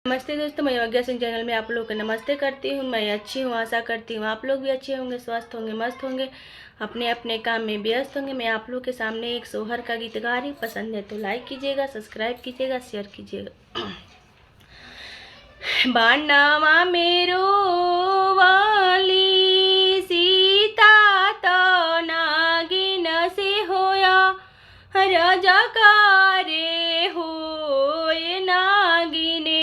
नमस्ते दोस्तों, मैं योग्या सिंह चैनल में आप लोग का नमस्ते करती हूँ। मैं अच्छी हूँ, आशा करती हूँ आप लोग भी अच्छे होंगे, स्वस्थ होंगे, मस्त होंगे, अपने अपने काम में व्यस्त होंगे। मैं आप लोग के सामने एक सोहर का गीत गा रही हूँ। पसंद है तो लाइक कीजिएगा, सब्सक्राइब कीजिएगा, शेयर कीजिएगा। बानावा मेरो वाली सीता तो नागिन से होया, राजा कारे हो नागिने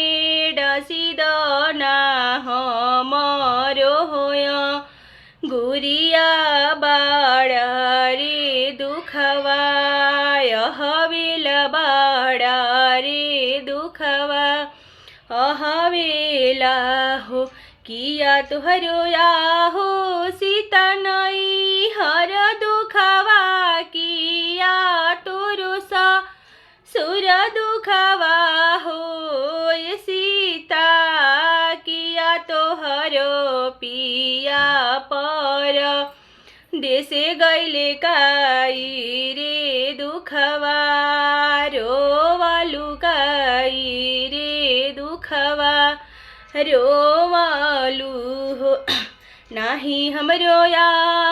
डसीदना हमारो होया। गुरिया बाड़ा रे दुखवा, हवेल बाड़ा रे दुखवा, हवेला हो किया तुहरो या हो सीता नई हर दुखवा, किया तोरो सा सुर दुखवा हो सीता, किया तोहरो पिया पर देशे गैले काई रे दुखवा, रोवालु काई रे दुखवा, रोवालु हो नाही हमरो या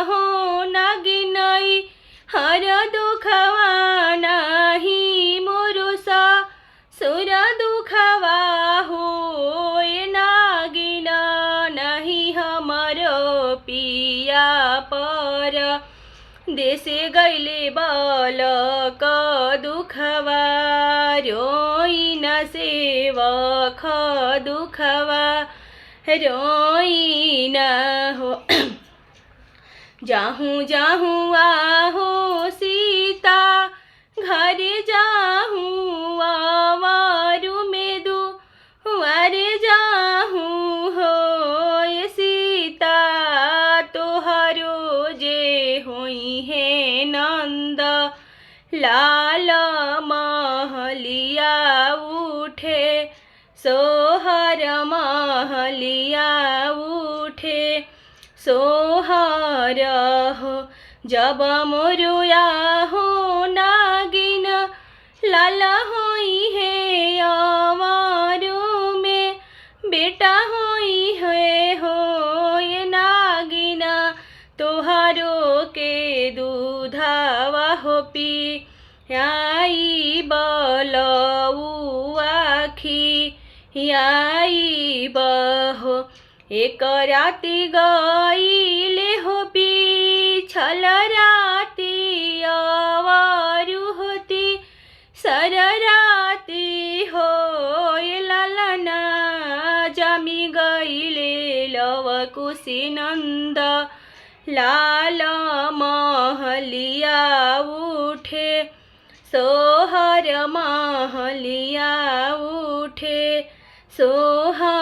हो नागिनई हर दुखवा, नाही मोरो सा सुर दुखवा हो नागिन, नहीं हमरो पिया पर देशे गैले बालक दुखवा, रोइन सेवक दुखवा, रोइन हो जाहूँ जाहूँ आहो सीता घर जाहूँ, आवारू में दू वारे जाहूँ हो सीता, तोहरो जे होई है नंद लाल महलिया उठे, सोहर महलिया उठे सोहर हो। जब मोरुया हो नागिन लाल होई है, आवारू में बेटा होई है हो ये नागिन, तोहारो के दूधावा हो पी आई बलऊ आखी, आई बहो एक राती गईले हो छल राती, आवारू होती सर राती हो लालना, जामी गईले लव कुशी नंद लाल महलिया उठे, सोहर महलिया उठे सोहर